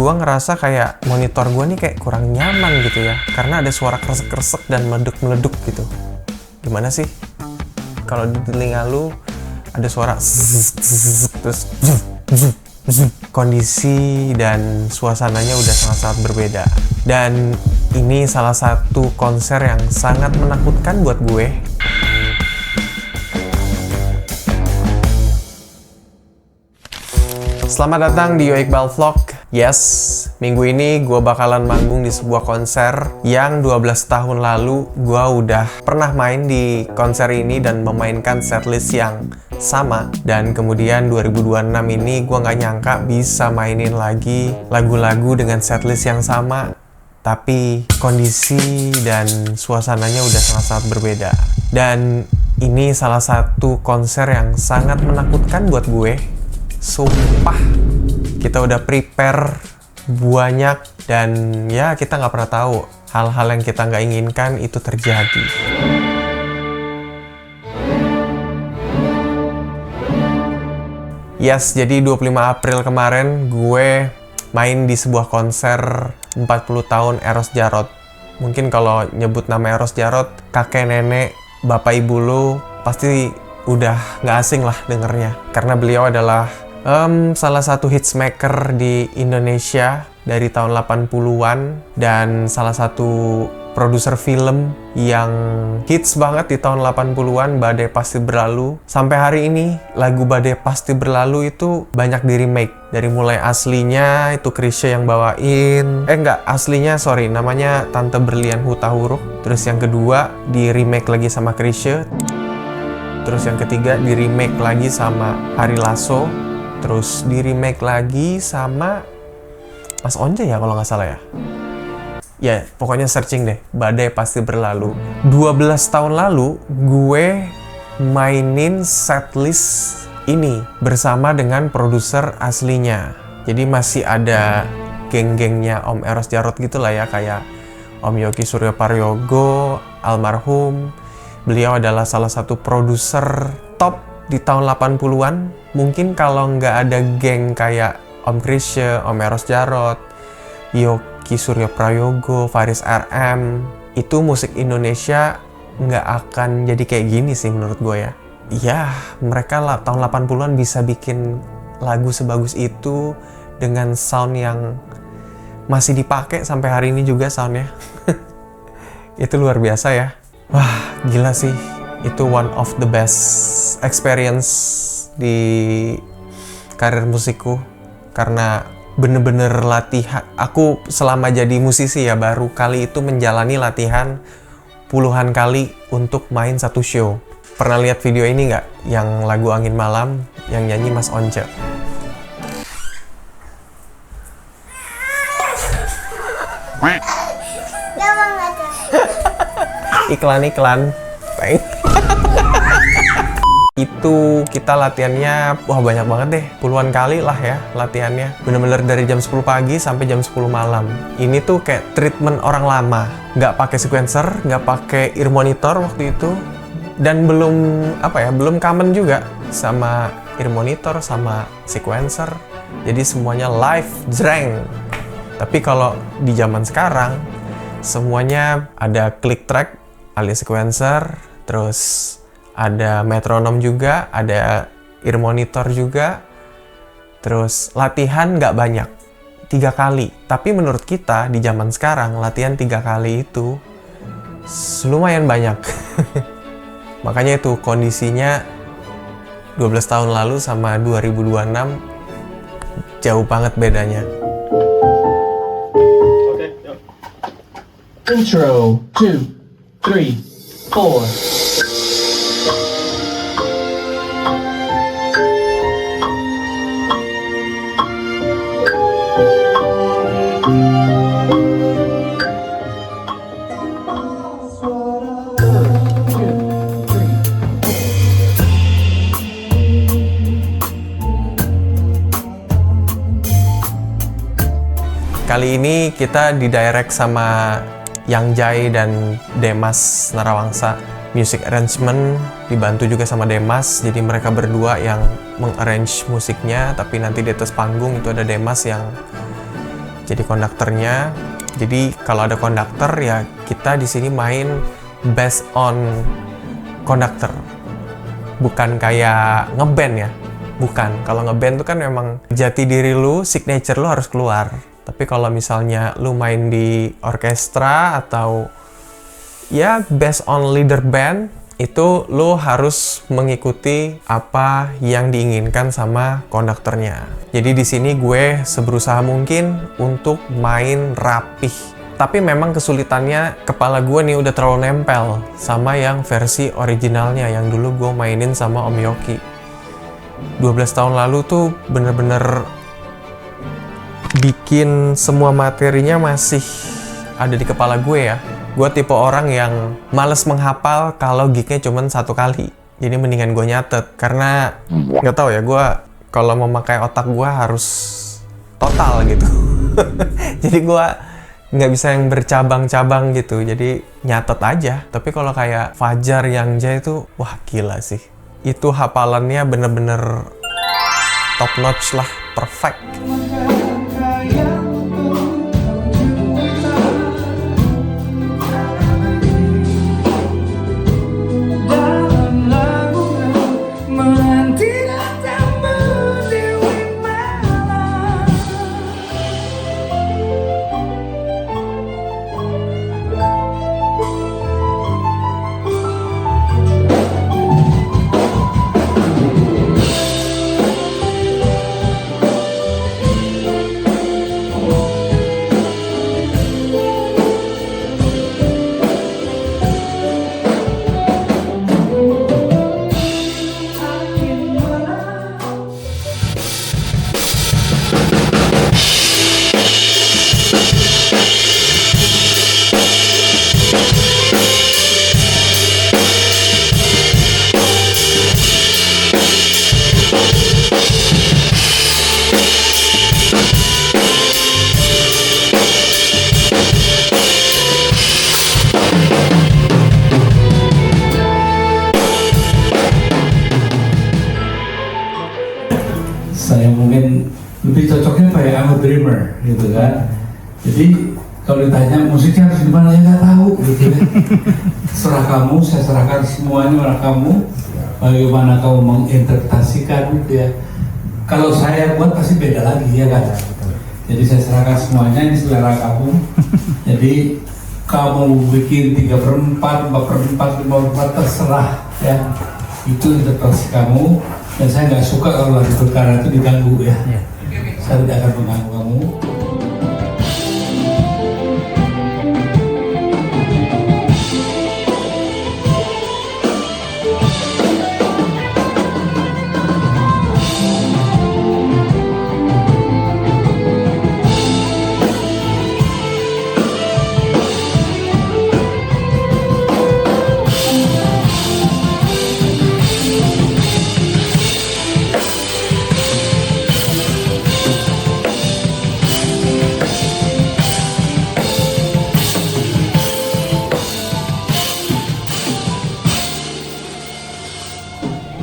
gua ngerasa kayak monitor gua nih kayak kurang nyaman gitu ya, karena ada suara kresek-kresek dan meleduk-meleduk gitu. Gimana sih kalau di telinga lu ada suara terus kondisi dan suasananya udah sangat-sangat berbeda. Dan ini salah satu konser yang sangat menakutkan buat gue. Selamat datang di Yo Iqbal Vlog. Yes, minggu ini gue bakalan manggung di sebuah konser yang 12 tahun lalu gue udah pernah main di konser ini dan memainkan setlist yang sama. Dan kemudian 2026 ini gue nggak nyangka bisa mainin lagi lagu-lagu dengan setlist yang sama, tapi kondisi dan suasananya udah sangat-sangat berbeda. Dan ini salah satu konser yang sangat menakutkan buat gue. Sumpah, kita udah prepare banyak dan ya kita nggak pernah tahu hal-hal yang kita nggak inginkan itu terjadi. Yes, jadi 25 April kemarin gue main di sebuah konser 40 tahun Eros Djarot. Mungkin kalau nyebut nama Eros Djarot, kakek nenek, bapak ibu lu pasti udah nggak asing lah dengernya. Karena beliau adalah salah satu hitsmaker di Indonesia dari tahun 80-an dan salah satu produser film yang hits banget di tahun 80-an, Badai Pasti Berlalu. Sampai hari ini lagu Badai Pasti Berlalu itu banyak di remake. Dari mulai aslinya itu Chrisye yang bawain. Aslinya namanya Tante Berlian Huta Huruf. Terus yang kedua di remake lagi sama Chrisye. Terus yang ketiga di remake lagi sama Ari Lasso. Terus di remake lagi sama Mas Once ya kalau nggak salah ya. Ya pokoknya searching deh, Badai Pasti Berlalu. 12 tahun lalu gue mainin setlist ini bersama dengan produser aslinya. Jadi masih ada geng-gengnya Om Eros Djarot gitu lah ya, kayak Om Yogi Suryo Paryogo, almarhum. Beliau adalah salah satu produser top di tahun 80-an. Mungkin kalau nggak ada geng kayak Om Chrisye, Om Eros Djarot, Yogi Suryo Prayogo, Faris RM, itu musik Indonesia nggak akan jadi kayak gini sih menurut gue ya. Ya, mereka tahun 80-an bisa bikin lagu sebagus itu dengan sound yang masih dipakai sampai hari ini juga soundnya. Itu luar biasa ya. Wah, gila sih. Itu one of the best experience di karir musikku, karena bener-bener latihan. Aku selama jadi musisi ya baru kali itu menjalani latihan puluhan kali untuk main satu show. Pernah lihat video ini nggak? Yang lagu Angin Malam yang nyanyi Mas Once. Iklan-iklan. Itu kita latihannya banyak banget deh, puluhan kali lah ya latihannya, bener-bener dari jam 10 pagi sampai jam 10 malam. Ini tuh kayak treatment orang lama, nggak pakai sequencer, nggak pakai ear monitor waktu itu, dan belum common juga sama ear monitor sama sequencer, jadi semuanya live jreng. Tapi kalau di zaman sekarang semuanya ada click track alias sequencer, terus ada metronom juga, ada ear monitor juga. Terus latihan nggak banyak, 3 kali. Tapi menurut kita di zaman sekarang latihan 3 kali itu lumayan banyak. Makanya itu kondisinya 12 tahun lalu sama 2026 jauh banget bedanya. Oke, yuk. Intro 2, 3, 4. Kali ini kita didirect sama Yang Jai dan Demas Narawangsa. Music arrangement dibantu juga sama Demas, jadi mereka berdua yang mengarrange musiknya, tapi nanti di atas panggung itu ada Demas yang jadi konduktornya. Jadi kalau ada konduktor ya kita di sini main based on konduktor. Bukan kayak ngeband ya. Bukan. Kalau ngeband tuh kan memang jati diri lu, signature lu harus keluar. Tapi kalau misalnya lu main di orkestra atau ya based on leader band, itu lu harus mengikuti apa yang diinginkan sama konduktornya. Jadi di sini gue seberusaha mungkin untuk main rapih. Tapi memang kesulitannya kepala gue nih udah terlalu nempel sama yang versi originalnya yang dulu gue mainin sama Om Yoki. 12 tahun lalu tuh bener-bener bikin semua materinya masih ada di kepala gue ya. Gue tipe orang yang males menghafal kalau gignya cuma 1 kali. Jadi mendingan gue nyatet. Karena nggak tahu ya, gue kalau memakai otak gue harus total gitu. Jadi gue nggak bisa yang bercabang-cabang gitu. Jadi nyatet aja. Tapi kalau kayak Fajar yang Jaya itu, wah gila sih. Itu hafalannya bener-bener top notch lah, perfect. Saya mungkin lebih cocoknya kayak I'm a dreamer gitu kan. Jadi kalau ditanya musiknya harus gimana, ya nggak tahu gitu kan. Serah kamu, saya serahkan semuanya pada kamu. Bagaimana kamu menginterpretasikan gitu ya. Kalau saya buat pasti beda lagi ya kan. Jadi saya serahkan semuanya, ini selera kamu. Jadi kamu bikin 3/4, 4/4, 5/4 terserah ya. Itu interpretasi kamu. Dan saya nggak suka kalau lagu perkara itu diganggu ya. Saya tidak akan mengganggu kamu.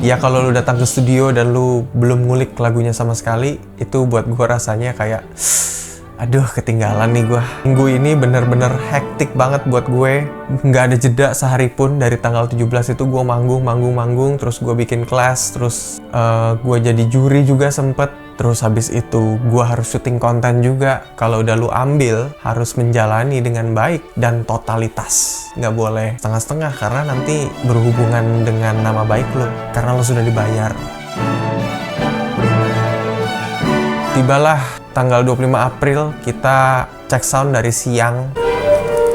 Ya kalau lu datang ke studio dan lu belum ngulik lagunya sama sekali, itu buat gue rasanya kayak aduh ketinggalan nih gue. Minggu ini bener-bener hektik banget buat gue. Nggak ada jeda sehari pun. Dari tanggal 17 itu gue manggung, terus gue bikin kelas, terus gue jadi juri juga sempet. Terus habis itu gue harus syuting konten juga. Kalau udah lu ambil, harus menjalani dengan baik dan totalitas. Nggak boleh setengah-setengah karena nanti berhubungan dengan nama baik lu. Karena lu sudah dibayar. Tibalah tanggal 25 April, kita cek sound dari siang.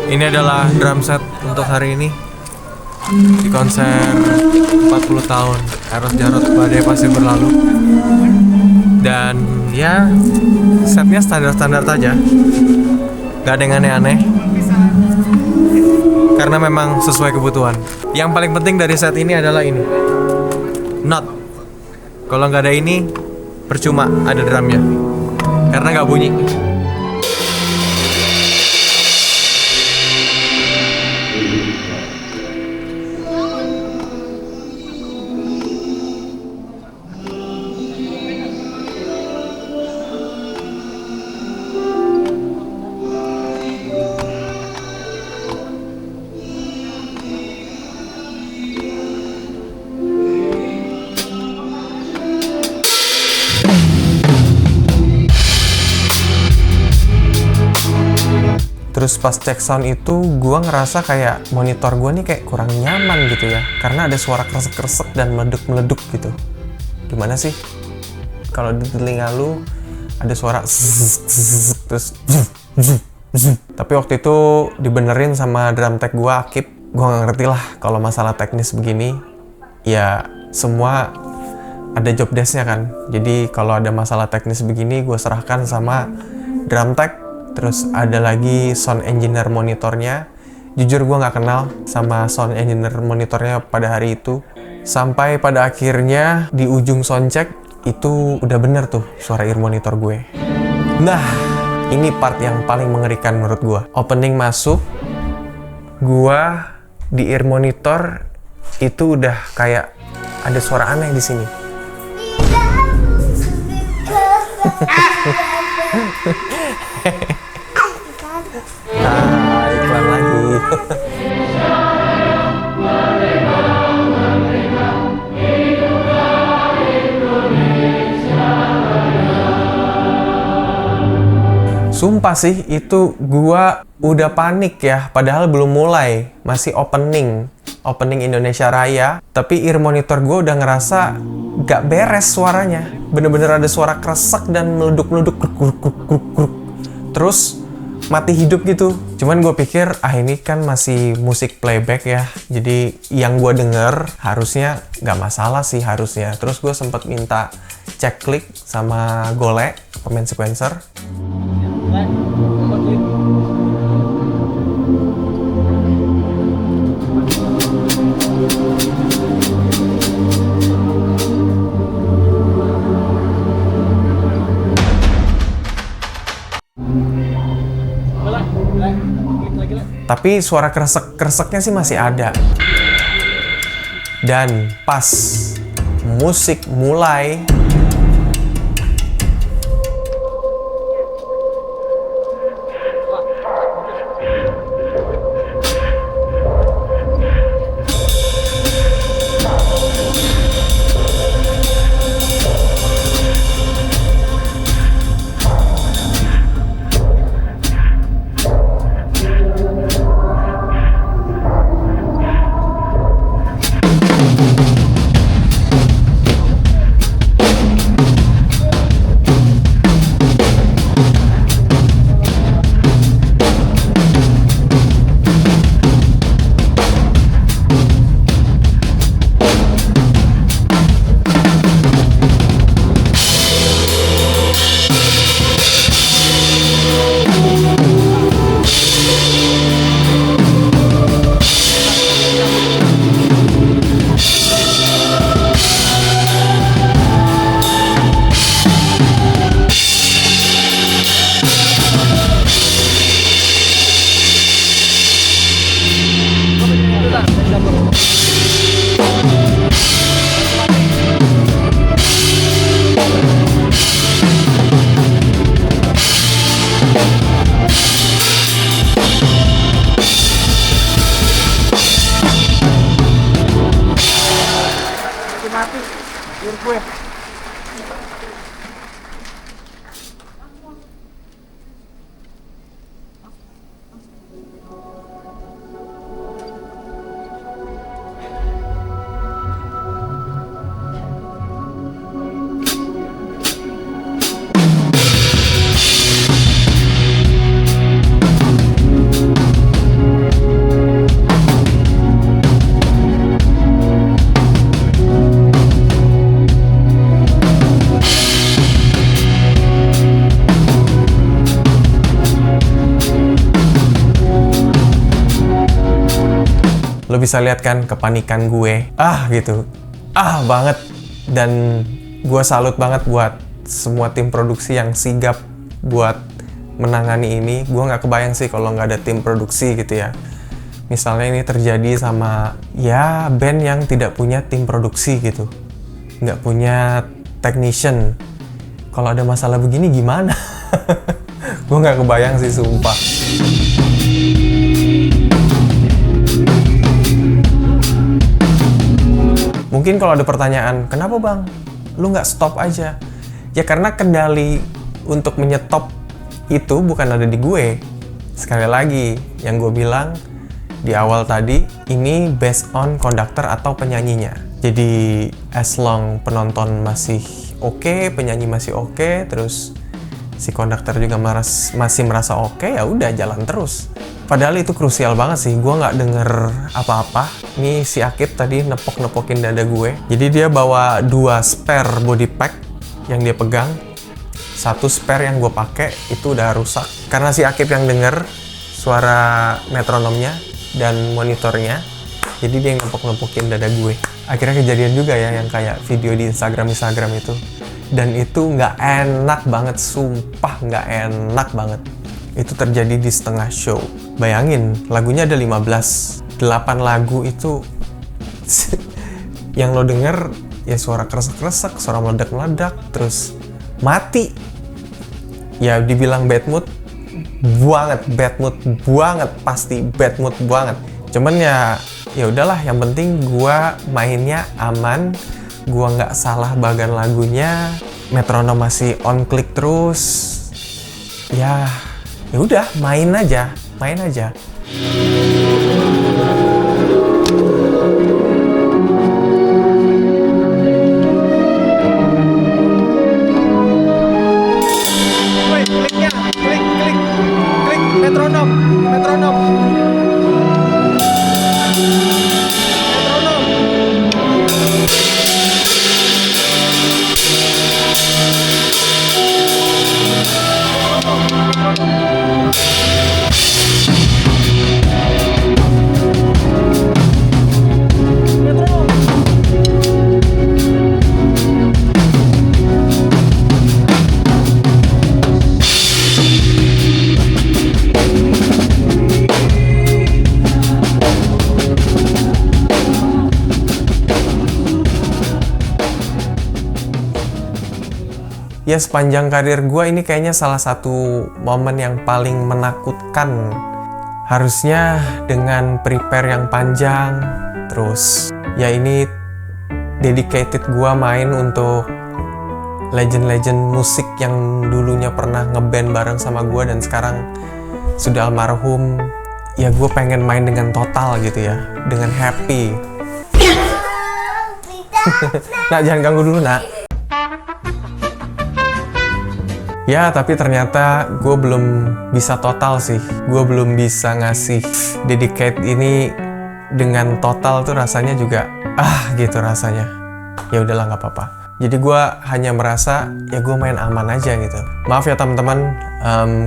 Ini adalah drum set untuk hari ini. Di konser 40 tahun Eros Djarot Badai Pasir Berlalu. Dan ya setnya standar-standar aja, gak ada yang aneh-aneh karena memang sesuai kebutuhan. Yang paling penting dari set ini adalah ini, not. Kalau nggak ada ini percuma ada drumnya karena nggak bunyi. Terus pas cek sound itu, gue ngerasa kayak monitor gue nih kayak kurang nyaman gitu ya. Karena ada suara kresek-kresek dan meleduk-meleduk gitu. Gimana sih? Kalau di telinga lu ada suara terus tapi waktu itu dibenerin sama drum tech gue, Akip. Gue gak ngerti lah kalau masalah teknis begini. Ya semua ada job desk-nya kan. Jadi kalau ada masalah teknis begini, gue serahkan sama drum tech. Terus ada lagi sound engineer monitornya. Jujur gue gak kenal sama sound engineer monitornya pada hari itu. Sampai pada akhirnya di ujung soundcheck itu udah bener tuh suara ear monitor gue. Nah, ini part yang paling mengerikan menurut gue. Opening masuk, gue di ear monitor itu udah kayak ada suara aneh di sini. Nah, iklan lagi. Sumpah sih, itu gua udah panik ya, padahal belum mulai, masih opening Indonesia Raya, tapi ear monitor gua udah ngerasa gak beres suaranya. Bener-bener ada suara kresek dan meleduk-meleduk, kruk. Terus mati hidup gitu. Cuman gue pikir, ini kan masih musik playback ya, jadi yang gue denger harusnya gak masalah sih harusnya. Terus gue sempat minta cek klik sama Gole, pemain sequencer. Tapi suara kresek-kreseknya sih masih ada. Dan pas musik mulai, mati ear gue. Lo bisa lihat kan kepanikan gue, gitu, banget. Dan gue salut banget buat semua tim produksi yang sigap buat menangani ini. Gue nggak kebayang sih kalau nggak ada tim produksi gitu ya. Misalnya ini terjadi sama ya band yang tidak punya tim produksi gitu, nggak punya technician. Kalau ada masalah begini gimana? Gue nggak kebayang sih, sumpah. Mungkin kalau ada pertanyaan, kenapa bang? Lu nggak stop aja? Ya karena kendali untuk menyetop itu bukan ada di gue, Sekali lagi, yang gue bilang di awal tadi, ini based on konduktor atau penyanyinya. Jadi as long penonton masih oke, penyanyi masih oke, terus si konduktor juga masih merasa oke, ya udah jalan terus. Padahal itu krusial banget sih, gue nggak denger apa-apa. Ini si Akib tadi nepok-nepokin dada gue. Jadi dia bawa 2 spare body pack yang dia pegang. 1 spare yang gue pakai itu udah rusak. Karena si Akib yang denger suara metronomnya dan monitornya. Jadi dia nepok-nepokin dada gue. Akhirnya kejadian juga ya yang kayak video di Instagram itu. Dan itu nggak enak banget, sumpah nggak enak banget. Itu terjadi di setengah show. Bayangin, lagunya ada 15. 8 lagu itu yang lo denger ya suara kresek-kresek, suara meledak-meledak, terus mati. Ya dibilang bad mood banget, pasti bad mood banget. Cuman ya udahlah, yang penting gua mainnya aman, gua nggak salah bagan lagunya, metronom masih on click terus. Ya udah, main aja. Klik metronom. Ya sepanjang karir gue ini kayaknya salah satu momen yang paling menakutkan. Harusnya dengan prepare yang panjang, terus ya ini dedicated gue main untuk legend-legend musik yang dulunya pernah ngeband bareng sama gue dan sekarang sudah almarhum. Ya gue pengen main dengan total gitu ya, dengan happy. Nak, jangan ganggu dulu, nak. Ya, tapi ternyata gue belum bisa total sih. Gue belum bisa ngasih dedicate ini dengan total tuh rasanya juga gitu rasanya. Ya udahlah, nggak apa-apa. Jadi gue hanya merasa ya gue main aman aja gitu. Maaf ya teman-teman,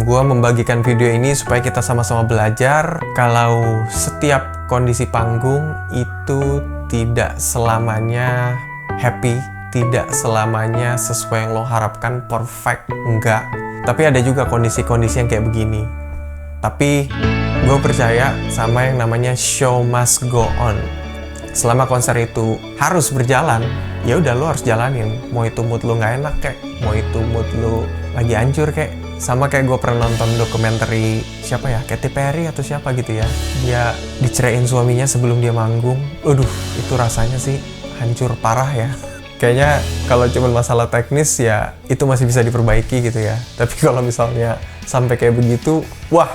gue membagikan video ini supaya kita sama-sama belajar kalau setiap kondisi panggung itu tidak selamanya happy. Tidak selamanya sesuai yang lo harapkan perfect, enggak. Tapi ada juga kondisi-kondisi yang kayak begini. Tapi gue percaya sama yang namanya show must go on. Selama konser itu harus berjalan, ya udah lo harus jalanin. Mau itu mood lo nggak enak kek, mau itu mood lo lagi hancur kek. Sama kayak gue pernah nonton dokumenter siapa ya, Katy Perry atau siapa gitu ya. Dia diceraiin suaminya sebelum dia manggung. Aduh, itu rasanya sih hancur parah ya. Kayaknya kalau cuma masalah teknis ya itu masih bisa diperbaiki gitu ya. Tapi kalau misalnya sampai kayak begitu, wah.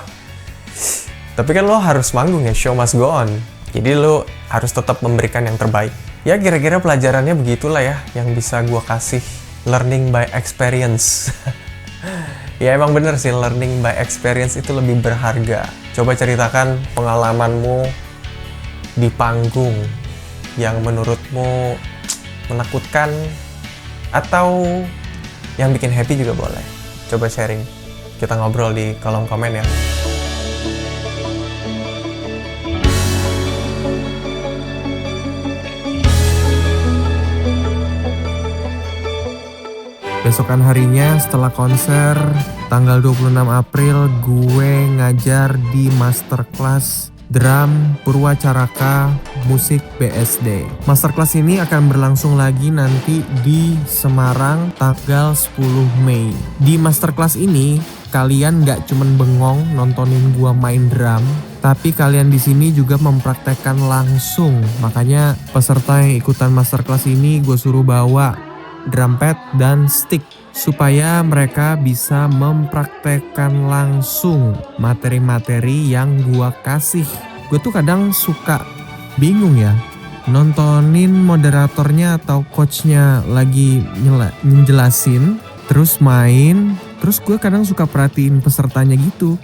Tapi kan lo harus manggung ya, show must go on. Jadi lo harus tetap memberikan yang terbaik. Ya kira-kira pelajarannya begitulah ya yang bisa gue kasih. Learning by experience. Ya emang bener sih, learning by experience itu lebih berharga. Coba ceritakan pengalamanmu di panggung yang menurutmu menakutkan atau yang bikin happy juga boleh. Coba sharing, kita ngobrol di kolom komen ya. Besokan harinya setelah konser tanggal 26 April gue ngajar di masterclass drum Purwacaraka Musik BSD. Masterclass ini akan berlangsung lagi nanti di Semarang tanggal 10 Mei. Di masterclass ini kalian nggak cuman bengong nontonin gua main drum, tapi kalian di sini juga mempraktekkan langsung. Makanya peserta yang ikutan masterclass ini gue suruh bawa drum pad dan stick supaya mereka bisa mempraktekkan langsung materi-materi yang gua kasih. Gue tuh kadang suka bingung ya, nontonin moderatornya atau coachnya lagi ngejelasin, terus main, terus gue kadang suka perhatiin pesertanya gitu.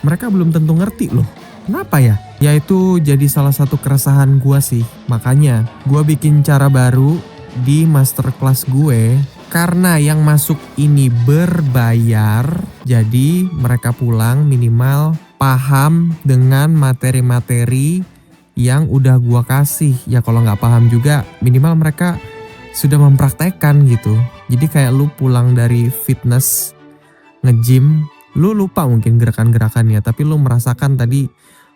Mereka belum tentu ngerti loh. Kenapa ya? Ya itu jadi salah satu keresahan gue sih. Makanya gue bikin cara baru di masterclass gue. Karena yang masuk ini berbayar, jadi mereka pulang minimal paham dengan materi-materi yang udah gua kasih. Ya kalau nggak paham juga minimal mereka sudah mempraktekkan gitu. Jadi kayak lu pulang dari fitness, nge-gym, lu lupa mungkin gerakan-gerakannya, tapi lu merasakan tadi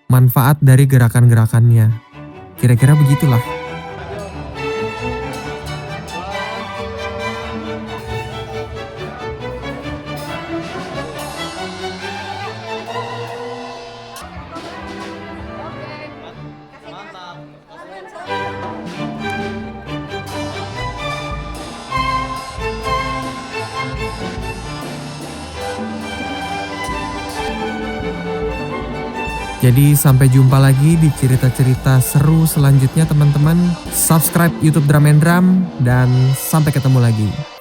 manfaat dari gerakan-gerakannya. Kira-kira begitulah. Jadi sampai jumpa lagi di cerita-cerita seru selanjutnya teman-teman. Subscribe YouTube Drum and Drum dan sampai ketemu lagi.